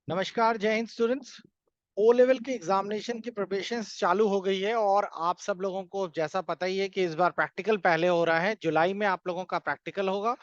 नमस्कार, जय Hind students. O level की एग्जामिनेशन की प्रिपरेशंस चालू हो गई है और आप सब लोगों को जैसा पता ही है कि इस बार प्रैक्टिकल पहले हो रहा है। जुलाई में आप लोगों का प्रैक्टिकल होगा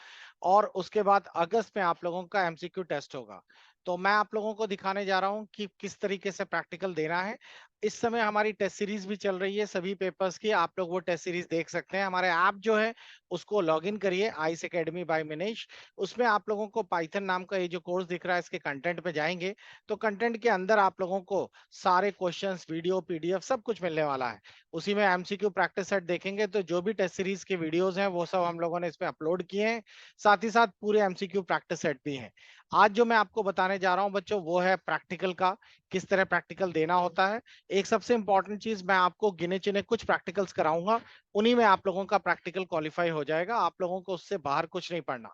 और उसके बाद अगस्त में आप लोगों का एमसीक्यू टेस्ट होगा। तो मैं आप लोगों को दिखाने जा रहा हूं कि किस तरीके से प्रैक्टिकल देना है। इस समय हमारी टेस्ट सीरीज भी चल रही है सभी पेपर्स की। आप लोग वो टेस्ट सीरीज देख सकते हैं। हमारे ऐप जो है उसको लॉग इन करिए, आईस एकेडमी बाय मिनेश। उसमें आप लोगों को पाइथन नाम का ये जो कोर्स दिख रहा है इसके कंटेंट पे जाएंगे तो कंटेंट के अंदर आप लोगों को सारे क्वेश्चंस, वीडियो, पीडीएफ सब कुछ मिलने वाला है। उसी में एमसीक्यू प्रैक्टिस सेट देखेंगे तो जो भी टेस्ट सीरीज के वीडियोस हैं वो सब हम लोगों ने इसमें अपलोड किए हैं। साथ ही साथ पूरे एमसीक्यू प्रैक्टिस सेट भी हैं। आज जो मैं आपको बताने जा रहा हूं बच्चों वो है प्रैक्टिकल का, किस तरह प्रैक्टिकल देना होता है। एक सबसे इंपॉर्टेंट चीज, मैं आपको गिने चुने कुछ प्रैक्टिकल्स कराऊंगा, उन्हीं में आप लोगों का प्रैक्टिकल क्वालिफाई हो जाएगा। आप लोगों को उससे बाहर कुछ नहीं पढ़ना।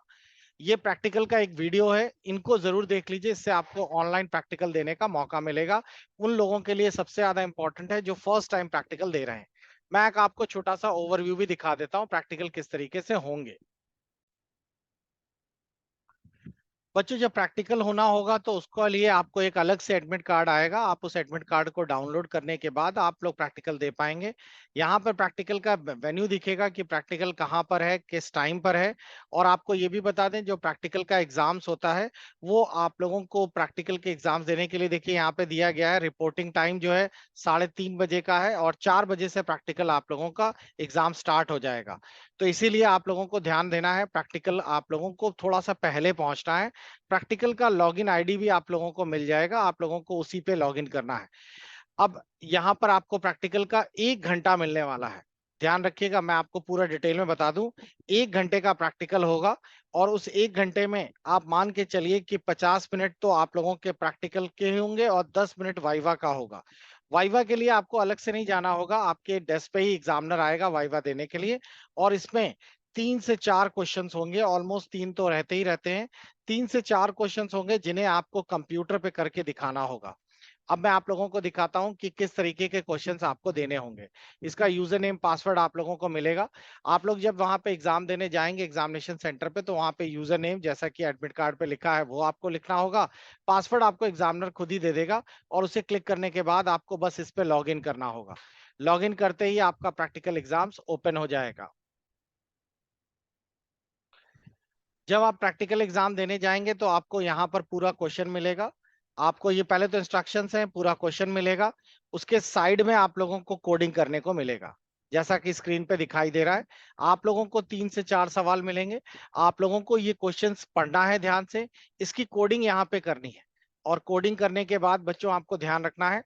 ये प्रैक्टिकल का एक वीडियो है, इनको जरूर देख लीजिए, इससे आपको ऑनलाइन प्रैक्टिकल देने का मौका मिलेगा। उन लोगों के लिए सबसे ज्यादा इंपॉर्टेंट है जो फर्स्ट टाइम प्रैक्टिकल दे रहे हैं। मैं एक आपको छोटा सा ओवरव्यू भी दिखा देता हूँ प्रैक्टिकल किस तरीके से होंगे। बच्चों जब प्रैक्टिकल होना होगा तो उसके लिए आपको एक अलग से एडमिट कार्ड आएगा। आप उस एडमिट कार्ड को डाउनलोड करने के बाद आप लोग प्रैक्टिकल दे पाएंगे। यहाँ पर प्रैक्टिकल का वेन्यू दिखेगा कि प्रैक्टिकल कहाँ पर है, किस टाइम पर है। और आपको ये भी बता दें, जो प्रैक्टिकल का एग्जाम्स होता है वो आप लोगों को प्रैक्टिकल के एग्जाम्स देने के लिए देखिए यहाँ पे दिया गया है। रिपोर्टिंग टाइम जो है 3:30 बजे का है और 4 बजे से प्रैक्टिकल आप लोगों का एग्जाम स्टार्ट हो जाएगा। तो इसीलिए आप लोगों को ध्यान देना है, प्रैक्टिकल आप लोगों को थोड़ा सा पहले पहुंचना है। प्रैक्टिकल का लॉगिन आईडी भी आप लोगों को मिल जाएगा, आप लोगों को उसी पे लॉगिन करना है। अब यहाँ पर आपको प्रैक्टिकल का 1 घंटा मिलने वाला है। ध्यान रखिएगा, मैं आपको पूरा डिटेल में बता दूं। 1 घंटे का प्रैक्टिकल होगा और उस 1 घंटे में आप मान के चलिए कि 50 मिनट तो आप लोगों के प्रैक्टिकल के होंगे और 10 मिनट वाइवा का होगा। वाइवा के लिए आपको अलग से नहीं जाना होगा, आपके डेस्क पे ही एग्जामिनर आएगा वाइवा देने के लिए। और इसमें 3 से 4 क्वेश्चंस होंगे, ऑलमोस्ट 3 तो रहते ही रहते हैं। 3 से 4 क्वेश्चंस होंगे जिन्हें आपको कंप्यूटर पे करके दिखाना होगा। अब मैं आप लोगों को दिखाता हूं कि किस तरीके के क्वेश्चंस आपको देने होंगे। इसका यूजर नेम पासवर्ड आप लोगों को मिलेगा। आप लोग जब वहां पे एग्जाम देने जाएंगे एग्जामिनेशन सेंटर पे तो वहां पे यूजर नेम जैसा कि एडमिट कार्ड पे लिखा है वो आपको लिखना होगा। पासवर्ड आपको एग्जामिनर खुद ही दे देगा और उसे क्लिक करने के बाद आपको बस इस पे लॉग इन करना होगा। लॉग इन करते ही आपका प्रैक्टिकल एग्जाम्स ओपन हो जाएगा। जब आप प्रैक्टिकल एग्जाम देने जाएंगे तो आपको यहाँ पर पूरा क्वेश्चन मिलेगा। आपको ये पहले तो इंस्ट्रक्शंस हैं, पूरा क्वेश्चन मिलेगा। उसके साइड में आप लोगों को कोडिंग करने को मिलेगा, जैसा कि स्क्रीन पे दिखाई दे रहा है। आप लोगों को 3 से 4 सवाल मिलेंगे। आप लोगों को ये क्वेश्चंस पढ़ना है ध्यान से, इसकी कोडिंग यहाँ पे करनी है। और कोडिंग करने के बाद बच्चों आपको ध्यान रखना है,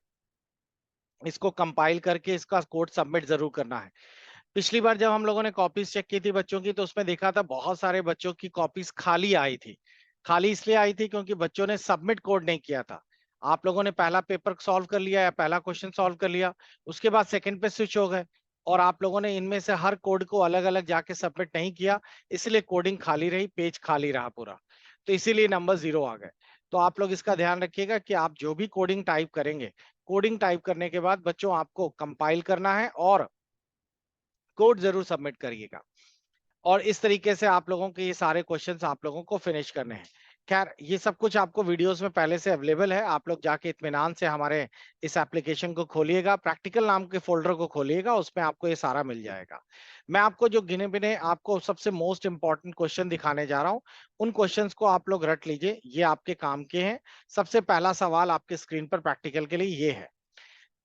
इसको कंपाइल करके इसका कोड सबमिट जरूर करना है। पिछली बार जब हम लोगों ने कॉपीज चेक की थी बच्चों की तो उसमें देखा था बहुत सारे बच्चों की कॉपीज खाली आई थी। खाली इसलिए आई थी क्योंकि बच्चों ने सबमिट कोड नहीं किया था। आप लोगों ने पहला पेपर सॉल्व कर लिया या पहला क्वेश्चन सॉल्व कर लिया, उसके बाद सेकंड पे स्विच हो गए और आप लोगों ने इनमें से हर कोड को अलग अलग जाके सबमिट नहीं किया, इसलिए कोडिंग खाली रही, पेज खाली रहा पूरा। तो इसीलिए नंबर 0 आ गए। तो आप लोग इसका ध्यान रखिएगा कि आप जो भी कोडिंग टाइप करेंगे, कोडिंग टाइप करने के बाद बच्चों आपको कंपाइल करना है और कोड जरूर सबमिट करिएगा। और इस तरीके से आप लोगों के ये सारे क्वेश्चंस आप लोगों को फिनिश करने हैं। खैर ये सब कुछ आपको वीडियोस में पहले से अवेलेबल है, आप लोग जाके इत्मीनान से हमारे इस एप्लीकेशन को खोलिएगा, प्रैक्टिकल नाम के फोल्डर को खोलिएगा, उसमें आपको ये सारा मिल जाएगा। मैं आपको जो गिने बिने आपको सबसे मोस्ट इंपॉर्टेंट क्वेश्चन दिखाने जा रहा हूँ, उन क्वेश्चंस को आप लोग रट लीजिए, ये आपके काम के हैं। सबसे पहला सवाल आपके स्क्रीन पर प्रैक्टिकल के लिए ये है।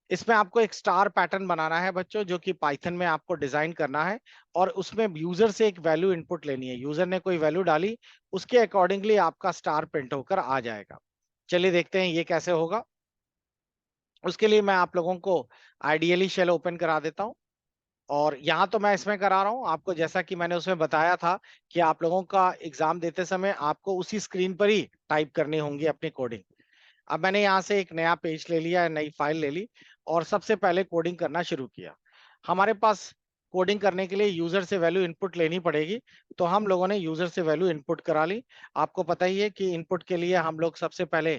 इसमें आपको एक स्टार पैटर्न बनाना है बच्चों, जो कि पाइथन में आपको डिजाइन करना है। और उसमें यूजर से एक वैल्यू इनपुट लेनी है, यूजर ने कोई वैल्यू डाली, उसके अकॉर्डिंगली आपका स्टार प्रिंट होकर आ जाएगा। चलिए देखते हैं ये कैसे होगा। उसके लिए मैं आप लोगों को आइडियली शेल ओपन करा देता हूँ। और यहाँ तो मैं इसमें करा रहा हूँ आपको, जैसा कि मैंने उसमें बताया था कि आप लोगों का एग्जाम देते समय आपको उसी स्क्रीन पर ही टाइप करनी होंगी अपनी कोडिंग। अब मैंने यहाँ से एक नया पेज ले लिया, नई फाइल ले ली और सबसे पहले कोडिंग करना शुरू किया। हमारे पास कोडिंग करने के लिए यूजर से वैल्यू इनपुट लेनी पड़ेगी, तो हम लोगों ने यूजर से वैल्यू इनपुट करा ली। आपको पता ही है कि इनपुट के लिए हम लोग सबसे पहले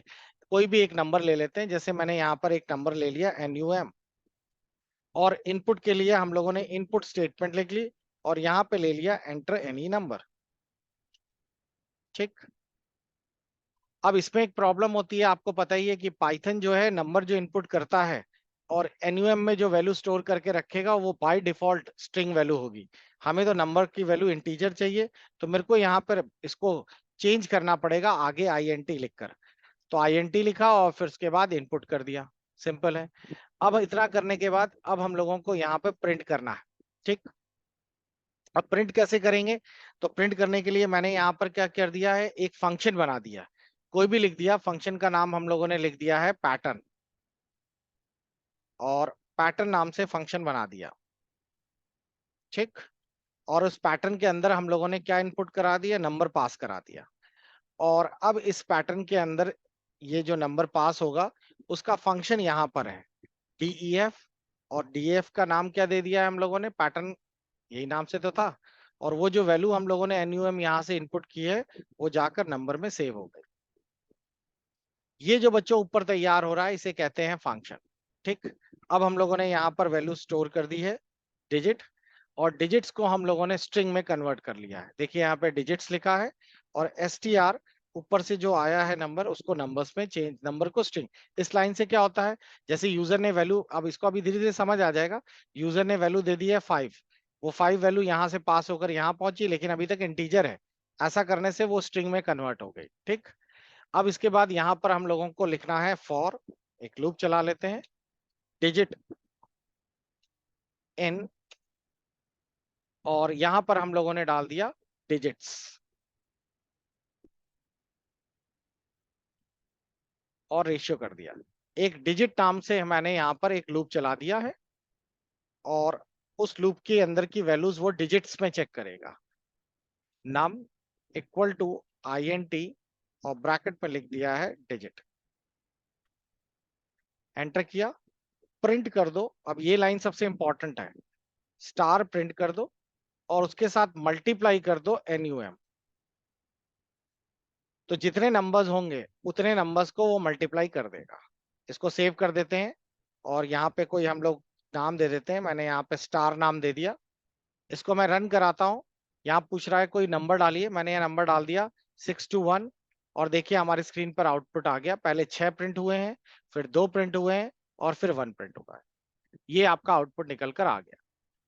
कोई भी एक नंबर ले लेते हैं, जैसे मैंने यहाँ पर एक नंबर ले लिया NUM। और इनपुट के लिए हम लोगों ने इनपुट स्टेटमेंट लिख ली और यहाँ पे ले लिया एंटर एनी नंबर। ठीक। अब इसमें एक प्रॉब्लम होती है, आपको पता ही है कि पाइथन जो है नंबर जो इनपुट करता है और एनयूएम में जो वैल्यू स्टोर करके रखेगा वो बाय डिफॉल्ट स्ट्रिंग वैल्यू होगी। हमें तो नंबर की वैल्यू इंटीजर चाहिए, तो मेरे को यहाँ पर इसको चेंज करना पड़ेगा आगे आईएनटी लिखकर। तो आईएनटी लिखा और फिर उसके बाद इनपुट कर दिया, सिंपल है। अब इतना करने के बाद अब हम लोगों को यहाँ पे प्रिंट करना है, ठीक। अब प्रिंट कैसे करेंगे? तो प्रिंट करने के लिए मैंने यहाँ पर क्या कर दिया है, एक फंक्शन बना दिया, कोई भी लिख दिया। फंक्शन का नाम हम लोगों ने लिख दिया है पैटर्न, और पैटर्न नाम से फंक्शन बना दिया, ठीक। और उस पैटर्न के अंदर हम लोगों ने क्या इनपुट करा दिया, नंबर पास करा दिया। और अब इस पैटर्न के अंदर ये जो नंबर पास होगा उसका फंक्शन यहाँ पर है DEF, और DEF का नाम क्या दे दिया है हम लोगों ने, पैटर्न, यही नाम से तो था। और वो जो वैल्यू हम लोगों ने एनयूएम यहाँ से इनपुट की है वो जाकर नंबर में सेव हो गई। ये जो बच्चों ऊपर तैयार हो रहा है इसे कहते हैं फंक्शन, ठीक। अब हम लोगों ने यहाँ पर वैल्यू स्टोर कर दी है डिजिट, और डिजिट्स को हम लोगों ने स्ट्रिंग में कन्वर्ट कर लिया है। देखिए यहाँ पे डिजिट्स लिखा है, और STR ऊपर से जो आया है नंबर उसको नंबर्स में चेंज, नंबर को स्ट्रिंग। इस लाइन से क्या होता है, जैसे यूजर ने वैल्यू, अब इसको अभी धीरे धीरे समझ आ जाएगा। यूजर ने वैल्यू दे दी है 5, वो 5 वैल्यू यहाँ से पास होकर यहाँ पहुंची, लेकिन अभी तक इंटीजर है। ऐसा करने से वो स्ट्रिंग में कन्वर्ट हो गई, ठीक। अब इसके बाद यहाँ पर हम लोगों को लिखना है फॉर, एक लूप चला लेते हैं, डिजिट इन, और यहाँ पर हम लोगों ने डाल दिया डिजिट्स, और रेशियो कर दिया। एक डिजिट नाम से मैंने यहाँ पर एक लूप चला दिया है, और उस लूप के अंदर की वैल्यूज वो डिजिट्स में चेक करेगा। नम इक्वल टू INT, और ब्रैकेट में लिख दिया है डिजिट, एंटर किया, प्रिंट कर दो। अब ये लाइन सबसे इंपॉर्टेंट है, स्टार प्रिंट कर दो और उसके साथ मल्टीप्लाई कर दो NUM। तो जितने नंबर्स होंगे उतने नंबर्स को वो मल्टीप्लाई कर देगा। इसको सेव कर देते हैं, और यहाँ पे कोई हम लोग नाम दे देते हैं, मैंने यहाँ पे स्टार नाम दे दिया। इसको मैं रन कराता हूँ। यहाँ पूछ रहा है कोई नंबर डालिए, मैंने यहाँ नंबर डाल दिया 621, और देखिए हमारी स्क्रीन पर आउटपुट आ गया। पहले 6 प्रिंट हुए हैं, फिर 2 प्रिंट हुए हैं, और फिर 1 प्रिंट हुआ है। ये आपका आउटपुट निकल कर आ गया।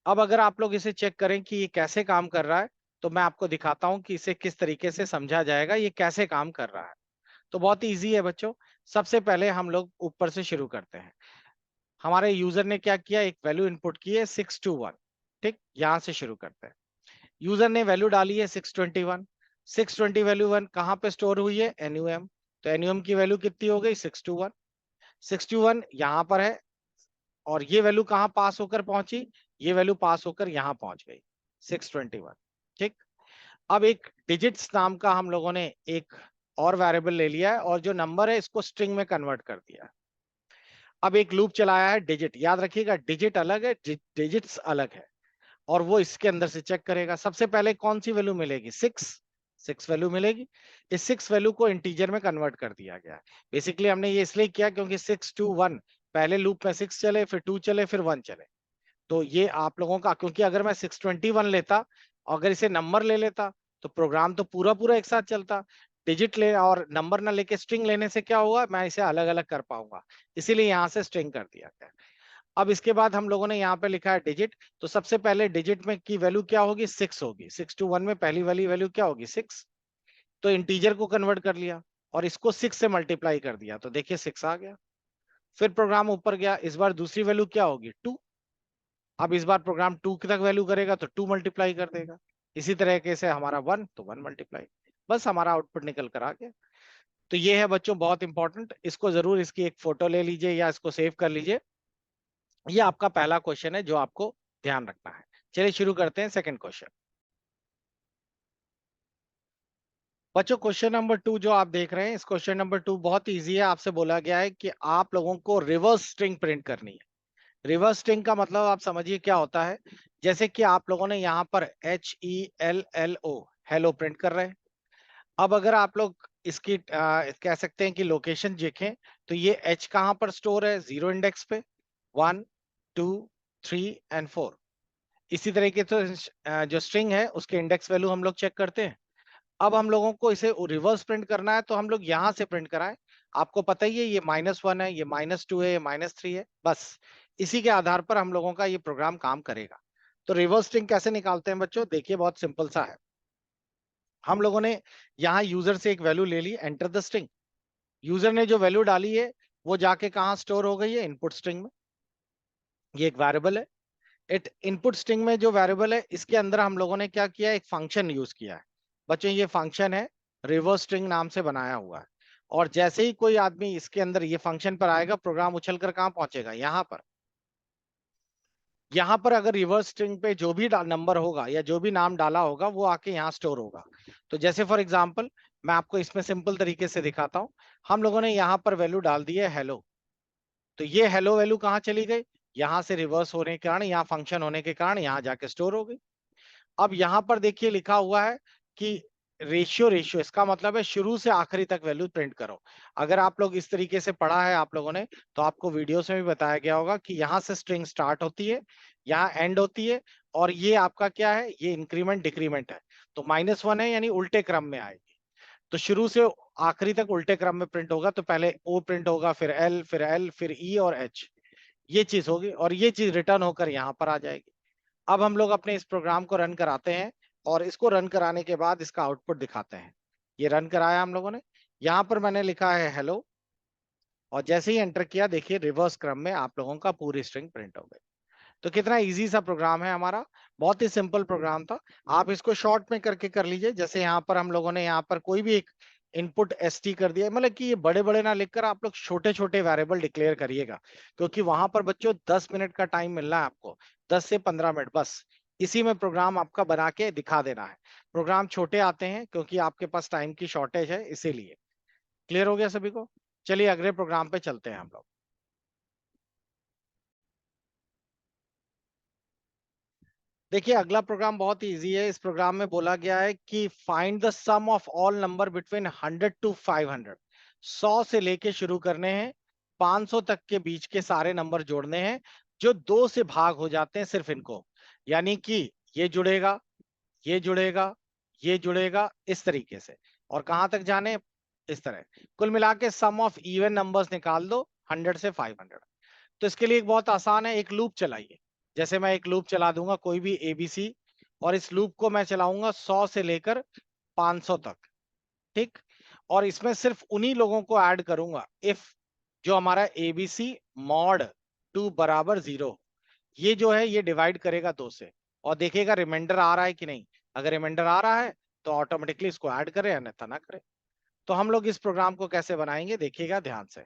अब अगर आप लोग इसे चेक करें कि ये कैसे काम कर रहा है, तो मैं आपको दिखाता हूं कि इसे किस तरीके से समझा जाएगा, ये कैसे काम कर रहा है। तो बहुत इजी है बच्चों। सबसे पहले हम लोग ऊपर से शुरू करते हैं। हमारे यूजर ने क्या किया, एक वैल्यू इनपुट की है 621, ठीक। यहां से शुरू करते हैं। यूजर ने वैल्यू डाली है 621, 620 वैल्यू 1 कहाँ पे स्टोर हुई है, NUM। तो NUM की वैल्यू कितनी हो गई, 621। 621 यहाँ पर है, और ये वैल्यू कहाँ पास होकर पहुंची, ये वैल्यू पास होकर यहाँ पहुंच गई 621, ठीक। अब एक डिजिट्स नाम का हम लोगों ने एक और वेरिएबल ले लिया है, और जो नंबर है इसको स्ट्रिंग में कन्वर्ट कर दिया है। अब एक लूप चलाया है डिजिट, याद रखिएगा डिजिट अलग है, डिजिट्स अलग है, और वो इसके अंदर से चेक करेगा। सबसे पहले कौन सी वैल्यू मिलेगी, 6 वैल्यू मिलेगी। इस 6 वैल्यू को इंटीजर में कन्वर्ट कर दिया गया है। बेसिकली हमने ये इसलिए किया क्योंकि 621 पहले लूप में 6 चले, फिर 2 चले, फिर 1 चले। तो ये आप लोगों का, क्योंकि अगर मैं 621 लेता, अगर इसे नंबर ले लेता, तो प्रोग्राम तो पूरा पूरा एक साथ चलता। डिजिट ले और नंबर ना लेके स्ट्रिंग लेने से क्या होगा, मैं इसे अलग अलग कर पाऊंगा। इसीलिए यहाँ से स्ट्रिंग कर दिया गया। अब इसके बाद हम लोगों ने यहाँ पे लिखा है डिजिट। तो सबसे पहले डिजिट में की वैल्यू क्या होगी, 6 होगी। 621 में पहली वाली वैल्यू क्या होगी, 6। तो इंटीजर को कन्वर्ट कर लिया, और इसको 6 से मल्टीप्लाई कर दिया, तो देखिए 6 आ गया। फिर प्रोग्राम ऊपर गया, इस बार दूसरी वैल्यू क्या होगी, 2। अब इस बार प्रोग्राम 2 तक वैल्यू करेगा तो 2 मल्टीप्लाई कर देगा। इसी तरीके से हमारा 1 तो 1 मल्टीप्लाई, बस हमारा आउटपुट निकल कर आ गया। तो ये है बच्चों बहुत इंपॉर्टेंट, इसको जरूर इसकी एक फोटो ले लीजिए या इसको सेव कर लीजिए। ये आपका पहला क्वेश्चन है जो आपको ध्यान रखना है। चलिए शुरू करते हैं सेकंड क्वेश्चन। बच्चों क्वेश्चन नंबर 2 जो आप देख रहे हैं, इस क्वेश्चन नंबर 2 बहुत इजी है। आपसे बोला गया है कि आप लोगों को रिवर्स स्ट्रिंग प्रिंट करनी है। रिवर्स स्ट्रिंग का मतलब आप समझिए क्या होता है। जैसे कि आप लोगों ने यहाँ पर HELLO हेलो प्रिंट कर रहे हैं। अब अगर आप लोग इसकी कह सकते हैं कि लोकेशन देखें, तो ये H कहाँ पर स्टोर है, 0 इंडेक्स पे, 1 2 3 एंड 4। इसी तरीके से जो स्ट्रिंग है उसके इंडेक्स वैल्यू हम लोग चेक करते हैं। अब हम लोगों को इसे रिवर्स प्रिंट करना है, तो हम लोग यहां से प्रिंट कराएं। आपको पता ही है ये -1 है, ये -2 है, ये -3 है। बस इसी के आधार पर हम लोगों का ये प्रोग्राम काम करेगा। तो रिवर्स स्ट्रिंग कैसे निकालते हैं बच्चों, देखिए बहुत सिंपल सा है। हम लोगों ने यहाँ यूजर से एक वैल्यू ले ली, एंटर द स्ट्रिंग। यूजर ने जो वैल्यू डाली है वो जाके कहाँ स्टोर हो गई है, इनपुट स्ट्रिंग में। ये एक वेरिएबल है। इट इनपुट स्ट्रिंग में जो वेरिएबल है इसके अंदर हम लोगों ने क्या किया, एक फंक्शन यूज किया है। बच्चों ये फंक्शन है, रिवर्स स्ट्रिंग नाम से बनाया हुआ है। और जैसे ही कोई आदमी इसके अंदर ये फंक्शन पर आएगा, प्रोग्राम उछल कर कहाँ पहुंचेगा, यहाँ पर। यहाँ पर अगर रिवर्स स्ट्रिंग पे जो भी नंबर होगा या जो भी नाम डाला होगा वो आके यहाँ स्टोर होगा। तो जैसे फॉर एग्जांपल मैं आपको इसमें सिंपल तरीके से दिखाता हूँ। हम लोगों ने यहाँ पर वैल्यू डाल दी है हेलो। तो ये हेलो वैल्यू कहाँ चली गई, यहाँ से रिवर्स होने के कारण, यहाँ फंक्शन होने के कारण यहाँ जाके स्टोर हो गई। अब यहाँ पर देखिए लिखा हुआ है कि रेशियो, रेशियो इसका मतलब है शुरू से आखिरी तक वैल्यू प्रिंट करो। अगर आप लोग इस तरीके से पढ़ा है आप लोगों ने, तो आपको वीडियोस में भी बताया गया होगा कि यहाँ से स्ट्रिंग स्टार्ट होती है, यहाँ एंड होती है, और ये आपका क्या है, ये इंक्रीमेंट डिक्रीमेंट है। तो -1 है यानी उल्टे क्रम में आएगी। तो शुरू से आखिरी तक उल्टे क्रम में प्रिंट होगा। तो पहले ओ प्रिंट होगा, फिर एल, फिर एल, फिर ई और एच। ये चीज होगी और ये चीज रिटर्न होकर यहाँ पर आ जाएगी। अब हम लोग अपने इस प्रोग्राम को रन कराते हैं, और इसको रन कराने के बाद इसका आउटपुट दिखाते हैं। ये रन कराया हम लोगों ने। यहाँ पर मैंने लिखा है हेलो, और जैसे ही एंटर किया देखिए रिवर्स क्रम में आप लोगों का पूरी स्ट्रिंग प्रिंट हो गई। तो कितना इजी सा प्रोग्राम है हमारा, बहुत ही सिंपल प्रोग्राम था। आप इसको शॉर्ट में करके कर लीजिए। जैसे यहाँ पर हम लोगों ने यहाँ पर कोई भी एक इनपुट एसटी कर दिया, मतलब कि ये बड़े बड़े ना लिखकर आप लोग छोटे छोटे वेरिएबल डिक्लेयर करिएगा, क्योंकि वहां पर बच्चों 10 मिनट का टाइम मिल रहा है आपको, 10 से 15 मिनट बस। इसी में प्रोग्राम आपका बना के दिखा देना है। प्रोग्राम छोटे आते हैं क्योंकि आपके पास टाइम की शॉर्टेज है, इसीलिए। क्लियर हो गया सभी को। चलिए अगले प्रोग्राम पे चलते हैं हम लोग। देखिए अगला प्रोग्राम बहुत ही इजी है। इस प्रोग्राम में बोला गया है कि find the sum of all number between 100 to 500। 100 से लेके शुरू करने हैं, 500 तक के बीच के सारे नंबर जोड़ने हैं जो 2 से भाग हो जाते हैं, सिर्फ इनको। यानी कि ये जुड़ेगा, ये जुड़ेगा, ये जुड़ेगा, इस तरीके से। और कहां तक जाने, इस तरह। कुल मिला के सम ऑफ इवन नंबर्स निकाल दो 100 से 500। तो इसके लिए एक बहुत आसान है, एक लूप चलाइए। जैसे मैं एक लूप चला दूंगा कोई भी एबीसी, और इस लूप को मैं चलाऊंगा 100 से लेकर 500 तक। ठीक। और इसमें सिर्फ उन्हीं लोगों को ऐड करूंगा इफ जो हमारा एबीसी मॉड 2 बराबर 0, ये जो है ये डिवाइड करेगा 2 से, और देखेगा रिमाइंडर आ रहा है कि नहीं। अगर रिमाइंडर आ रहा है तो ऑटोमेटिकली इसको ऐड करे, अन्यथा ना करे। तो हम लोग इस प्रोग्राम को कैसे बनाएंगे देखिएगा ध्यान से।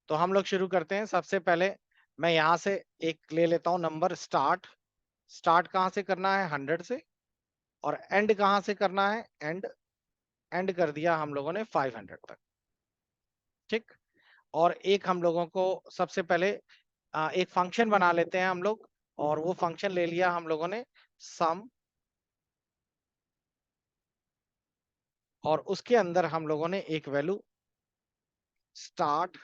तो हम लोग शुरू करते हैं। सबसे पहले मैं यहां से एक ले लेता हूं नंबर स्टार्ट। स्टार्ट कहां से करना है, 100 से। और एंड कहां से करना है, एंड। एंड कर दिया हम लोगों ने 500 तक। ठीक। और एक हम लोगों को सबसे पहले एक फंक्शन बना लेते हैं हम लोग, और वो फंक्शन ले लिया हम लोगों ने सम। और उसके अंदर हम लोगों ने एक वैल्यू स्टार्ट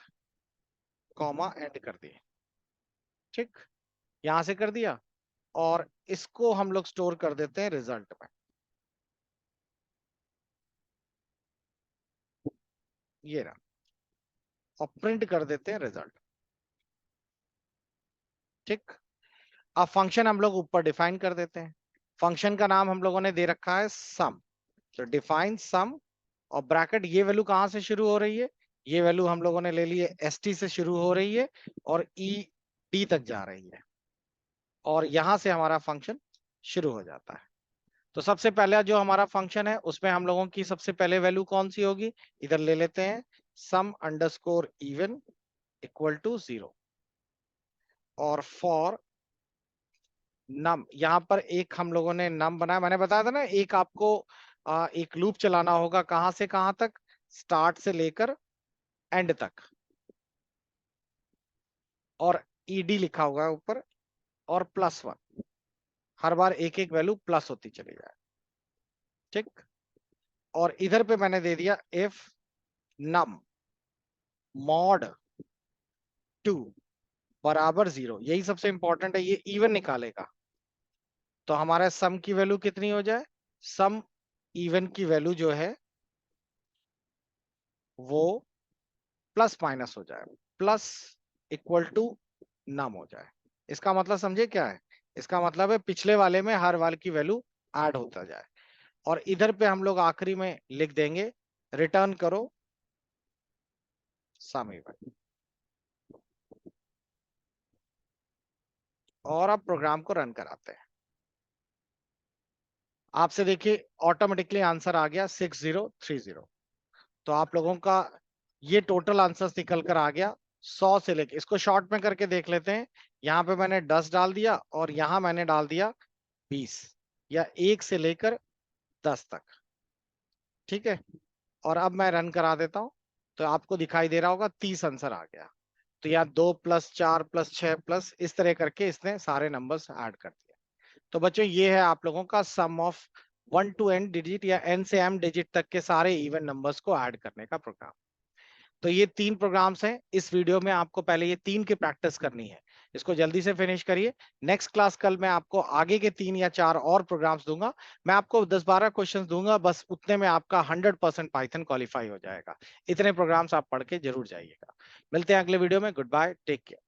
कॉमा एंड कर दी। ठीक। यहां से कर दिया, और इसको हम लोग स्टोर कर देते हैं रिजल्ट में। ये रहा। और प्रिंट कर देते हैं रिजल्ट। ठीक। अब फंक्शन हम लोग ऊपर डिफाइन कर देते हैं। फंक्शन का नाम हम लोगों ने दे रखा है सम। तो डिफाइन सम, और ब्रैकेट, ये वैल्यू कहां से शुरू हो रही है, ये वैल्यू हम लोगों ने ले ली है एसटी से शुरू हो रही है, और ई डी तक जा रही है। और यहां से हमारा फंक्शन शुरू हो जाता है। तो सबसे पहले जो हमारा फंक्शन है उसमें हम लोगों की सबसे पहले वैल्यू कौन सी होगी, इधर ले लेते हैं सम अंडरस्कोर इवन इक्वल टू 0। और फॉर नम, यहाँ पर एक हम लोगों ने नम बनाया, मैंने बताया था ना, एक आपको एक लूप चलाना होगा कहां से कहां तक, स्टार्ट से लेकर एंड तक। और ईडी लिखा हुआ है ऊपर, और +1। हर बार एक एक वैल्यू प्लस होती चली जाए। ठीक। और इधर पे मैंने दे दिया इफ नम मॉड 2 बराबर 0। यही सबसे इंपॉर्टेंट है, ये इवन निकालेगा। तो हमारे सम की वैल्यू कितनी हो जाए, सम इवन की वैल्यू जो है वो प्लस माइनस हो जाए, प्लस इक्वल टू नम हो जाए। इसका मतलब समझे क्या है? इसका मतलब है पिछले वाले में हर वाले की वैल्यू ऐड होता जाए। और इधर पे हम लोग आखिरी में लिख देंगे रिटर्न करो सम इवन। और अब प्रोग्राम को रन कराते हैं। आपसे देखिए ऑटोमेटिकली आंसर आ गया 6030। तो आप लोगों का ये टोटल आंसर निकल कर आ गया 100 से लेके, इसको शॉर्ट में करके देख लेते हैं। यहाँ पे मैंने 10 डाल दिया और यहाँ मैंने डाल दिया 20, या 1 से लेकर 10 तक। ठीक है, और अब मैं रन करा देता हूं, तो आपको दिखाई दे रहा होगा 30 आंसर आ गया। तो यहाँ 2 प्लस 4 प्लस 6 प्लस इस तरह करके इसने सारे नंबर्स ऐड कर दिए। तो बच्चों ये है आप लोगों का सम ऑफ 1 to n डिजिट या n से m डिजिट तक के सारे इवन नंबर्स को ऐड करने का प्रोग्राम। तो ये 3 प्रोग्राम्स हैं इस वीडियो में, आपको पहले ये 3 की प्रैक्टिस करनी है। इसको जल्दी से फिनिश करिए। नेक्स्ट क्लास कल मैं आपको आगे के 3 या 4 और प्रोग्राम्स दूंगा। मैं आपको 10-12 क्वेश्चंस दूंगा, बस उतने में आपका 100% पाइथन क्वालिफाई हो जाएगा। इतने प्रोग्राम्स आप पढ़ के जरूर जाइएगा। मिलते हैं अगले वीडियो में। Goodbye, take care.